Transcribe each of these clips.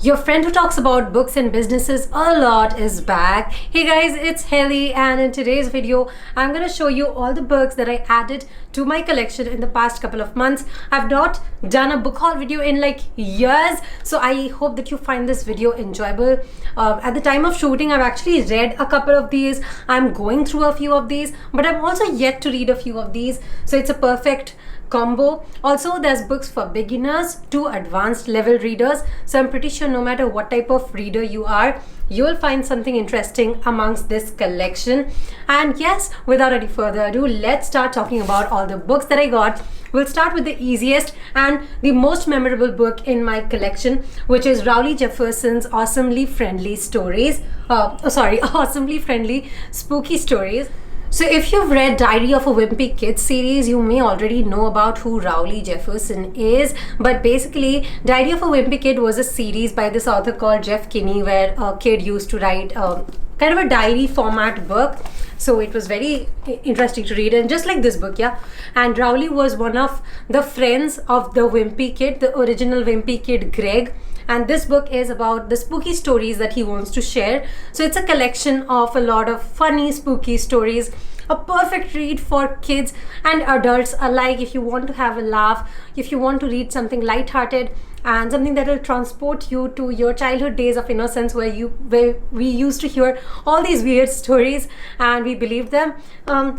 Your friend who talks about books and businesses a lot is back. Hey guys, it's Haley, and in today's video, I'm going to show you all the books that I added to my collection in the past couple of months. I've not done a book haul video in like years, so I hope that you find this video enjoyable. At the time of shooting, I've actually read a couple of these. I'm going through a few of these, but I'm also yet to read a few of these, so it's a perfect combo. Also, there's books for beginners to advanced level readers, so I'm pretty sure no matter what type of reader you are, you'll find something interesting amongst this collection. And yes, without any further ado, let's start talking about all the books that I got. We'll start with the easiest and the most memorable book in my collection, which is Rowley Jefferson's Awesomely Friendly Stories. Awesomely Friendly Spooky Stories. So if you've read Diary of a Wimpy Kid series, you may already know about who Rowley Jefferson is. But basically, Diary of a Wimpy Kid was a series by this author called Jeff Kinney, where a kid used to write kind of a diary format book. So it was very interesting to read, and just like this book, yeah. And Rowley was one of the friends of the Wimpy Kid, the original Wimpy Kid, Greg. And this book is about the spooky stories that he wants to share. So it's a collection of a lot of funny, spooky stories. A perfect read for kids and adults alike. If you want to have a laugh, if you want to read something lighthearted and something that will transport you to your childhood days of innocence, where we used to hear all these weird stories and we believed them,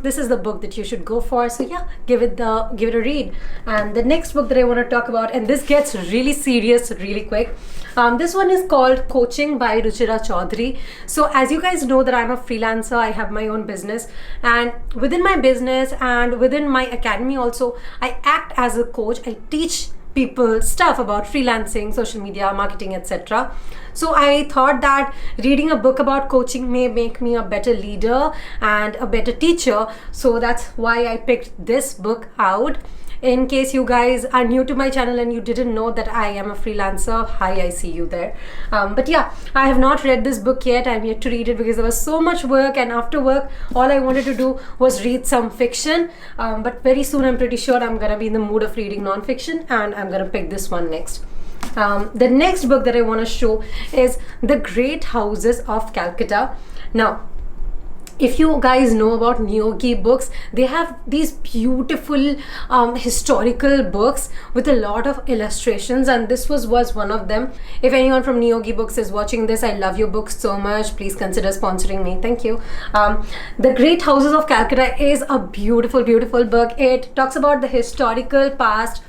this is the book that you should go for. So yeah, give it a read. And the next book that I want to talk about, and this gets really serious really quick. This one is called Coaching by Ruchira Chaudhary. So as you guys know that I'm a freelancer, I have my own business, and within my business and within my academy also, I act as a coach. I teach people stuff about freelancing, social media, marketing, etc. So I thought that reading a book about coaching may make me a better leader and a better teacher. So that's why I picked this book out. In case you guys are new to my channel and you didn't know that I am a freelancer, hi, I see you there. But yeah, I have not read this book yet. I'm yet to read it because there was so much work, and after work, all I wanted to do was read some fiction. But very soon, I'm pretty sure I'm gonna be in the mood of reading non-fiction, and I'm gonna pick this one next. The next book that I want to show is The Great Houses of Calcutta. Now, if you guys know about Neogi books, they have these beautiful historical books with a lot of illustrations, and this was one of them. If anyone from Neogi books is watching this, I love your books so much. Please consider sponsoring me. Thank you. The Great Houses of Calcutta is a beautiful, beautiful book. It talks about the historical past,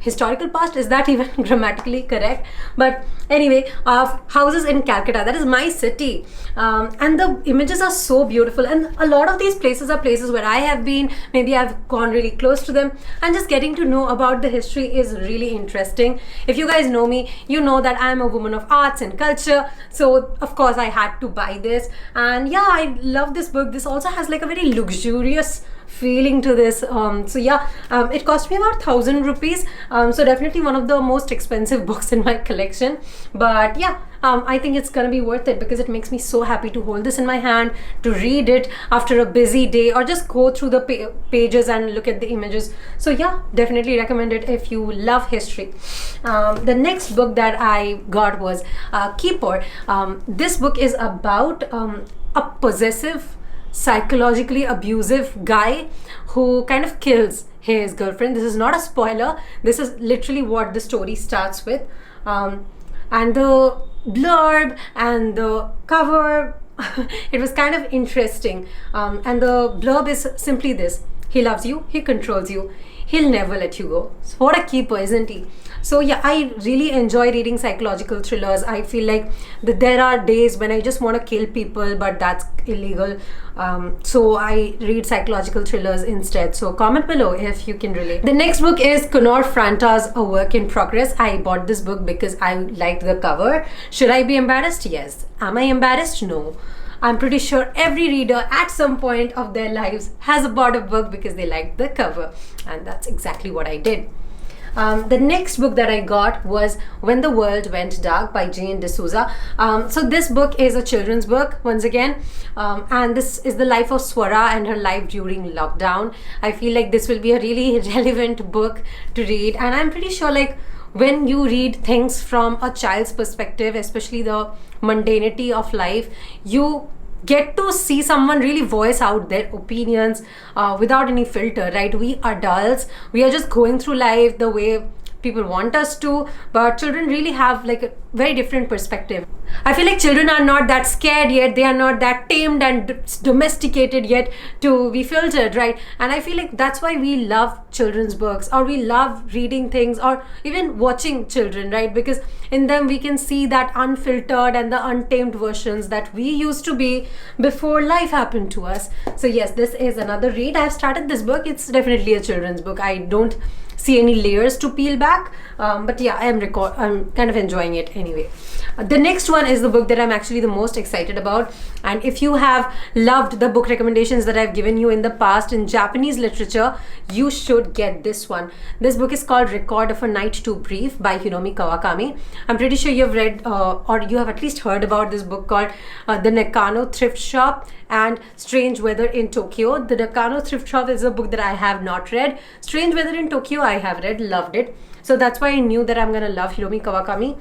is that even grammatically correct? But anyway, houses in Calcutta, that is my city, and the images are so beautiful, and a lot of these places are places where I have been. Maybe I've gone really close to them, and just getting to know about the history is really interesting. If you guys know me, you know that I'm a woman of arts and culture, so of course I had to buy this. And yeah, I love this book. This also has like a very luxurious feeling to this. So yeah, it cost me about 1,000 rupees, so definitely one of the most expensive books in my collection. But yeah, I think it's gonna be worth it because it makes me so happy to hold this in my hand, to read it after a busy day, or just go through the pages and look at the images. So yeah, definitely recommend it if you love history. The next book that I got was Keeper. This book is about a possessive, psychologically abusive guy who kind of kills his girlfriend. This is not a spoiler. This is literally what the story starts with. And the blurb and the cover, it was kind of interesting. And the blurb is simply this: he loves you, he controls you, he'll never let you go. So what a keeper, isn't he? So yeah, I really enjoy reading psychological thrillers. I feel like there are days when I just want to kill people, but that's illegal. So I read psychological thrillers instead. So comment below if you can relate. The next book is Conor Franta's A Work in Progress. I bought this book because I liked the cover. Should I be embarrassed? Yes. Am I embarrassed? No. I'm pretty sure every reader at some point of their lives has bought a book because they liked the cover, and that's exactly what I did. The next book that I got was When the World Went Dark by Jane D'Souza. So this book is a children's book once again, and this is the life of Swara and her life during lockdown. I feel like this will be a really relevant book to read, and I'm pretty sure like when you read things from a child's perspective, especially the mundanity of life, you get to see someone really voice out their opinions without any filter, right? We adults, we are just going through life the way people want us to, but children really have like a very different perspective. I feel like children are not that scared yet, they are not that tamed and domesticated yet to be filtered, right? And I feel like that's why we love children's books, or we love reading things, or even watching children, right? Because in them we can see that unfiltered and the untamed versions that we used to be before life happened to us. So yes, this is another read. I've started this book. It's definitely a children's book. I don't see any layers to peel back, but yeah, I'm kind of enjoying it anyway. The next one is the book that I'm actually the most excited about, and if you have loved the book recommendations that I've given you in the past in Japanese literature, you should get this one. This book is called Record of a Night Too Brief by Hiromi Kawakami. I'm pretty sure you've read or you have at least heard about this book called The Nakano Thrift Shop and Strange Weather in Tokyo. The Nakano Thrift Shop is a book that I have not read. Strange Weather in Tokyo I have read, loved it. So that's why I knew that I'm gonna love Hiromi Kawakami.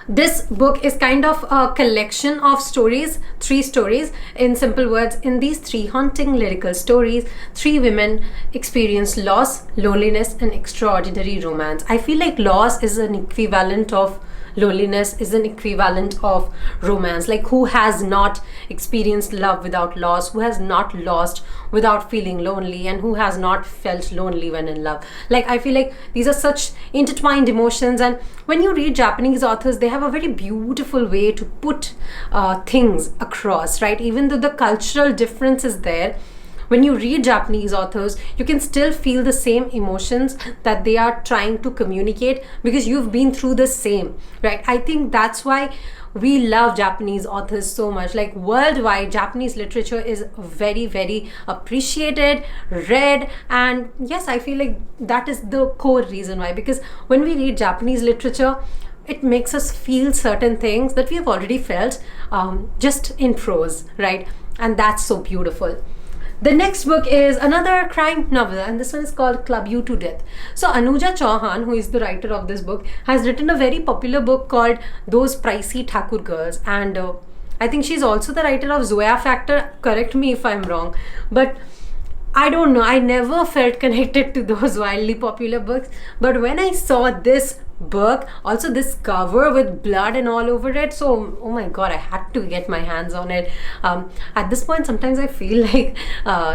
This book is kind of a collection of stories, 3 stories. In simple words, in these 3 haunting lyrical stories, 3 women experience loss, loneliness, and extraordinary romance. I feel like loss is an equivalent of loneliness, is an equivalent of romance. Like, who has not experienced love without loss, who has not lost without feeling lonely, and who has not felt lonely when in love? Like, I feel like these are such intertwined emotions, and when you read Japanese authors, they have a very beautiful way to put things across, right? Even though the cultural difference is there, when you read Japanese authors, you can still feel the same emotions that they are trying to communicate because you've been through the same, right? I think that's why we love Japanese authors so much. Like, worldwide, Japanese literature is very, very appreciated, read, and yes, I feel like that is the core reason why. Because when we read Japanese literature, it makes us feel certain things that we have already felt just in prose, right? And that's so beautiful. The next book is another crime novel, and this one is called Club You to Death. So Anuja Chauhan, who is the writer of this book, has written a very popular book called Those Pricey Thakur Girls, and I think she's also the writer of Zoya Factor. Correct me if I'm wrong, but I don't know, I never felt connected to those wildly popular books. But when I saw this book, also this cover with blood and all over it, so oh my god, I had to get my hands on it. At this point, sometimes I feel like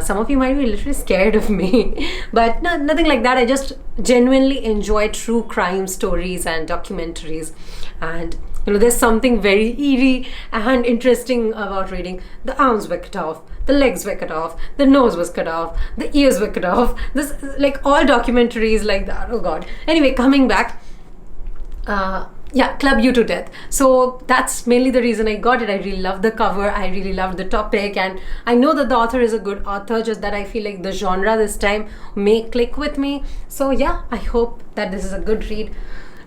some of you might be literally scared of me, but no, nothing like that. I just genuinely enjoy true crime stories and documentaries, and you know, there's something very eerie and interesting about reading. The arms were cut off, the legs were cut off, the nose was cut off, the ears were cut off. This, like, all documentaries like that. Oh god. Anyway, coming back. Yeah, Club You to Death. So that's mainly the reason I got it. I really love the cover, I really loved the topic, and I know that the author is a good author, just that I feel like the genre this time may click with me. So yeah, I hope that this is a good read.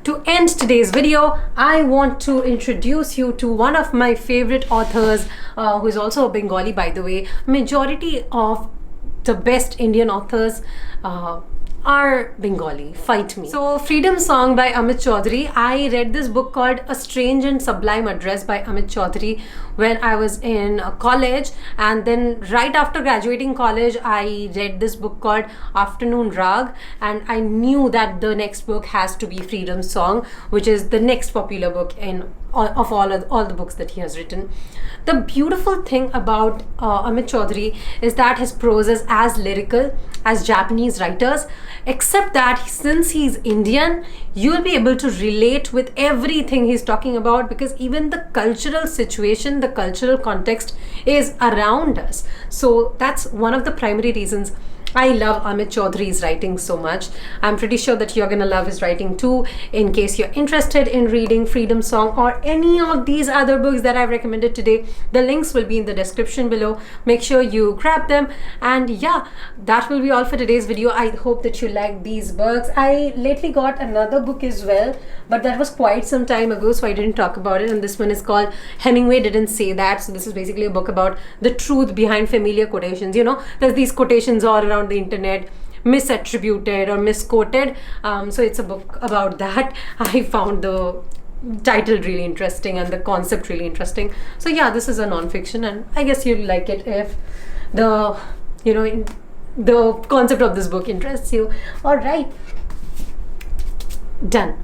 To end today's video, I want to introduce you to one of my favorite authors, who is also a Bengali, by the way. Majority of the best Indian authors are Bengali, fight me. So Freedom Song by Amit Chaudhary. I read this book called A Strange and Sublime Address by Amit Chaudhary when I was in college, and then right after graduating college I read this book called Afternoon Rag, and I knew that the next book has to be Freedom Song, which is the next popular book in all the books that he has written. The beautiful thing about Amit Chaudhary is that his prose is as lyrical as Japanese writers, except that since he's Indian, you'll be able to relate with everything he's talking about, because even the cultural situation, the cultural context is around us. So that's one of the primary reasons I love Amit Chaudhary's writing so much. I'm pretty sure that you're gonna love his writing too. In case you're interested in reading Freedom Song or any of these other books that I've recommended today, the links will be in the description below. Make sure you grab them. And yeah, that will be all for today's video. I hope that you like these books. I lately got another book as well, but that was quite some time ago, so I didn't talk about it. And this one is called Hemingway Didn't Say That. So this is basically a book about the truth behind familiar quotations. You know, there's these quotations all around the internet misattributed or misquoted. So it's a book about that. I found the title really interesting and the concept really interesting. So yeah, this is a non-fiction, and I guess you'll like it if the the concept of this book interests you. All right, done.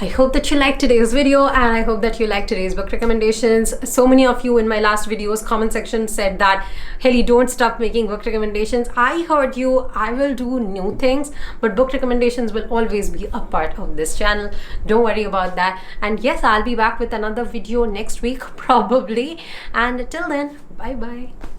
I hope that you liked today's video, and I hope that you liked today's book recommendations. So many of you in my last video's comment section said that, Helly, don't stop making book recommendations. I heard you. I will do new things, but book recommendations will always be a part of this channel. Don't worry about that. And yes, I'll be back with another video next week probably. And till then, bye bye.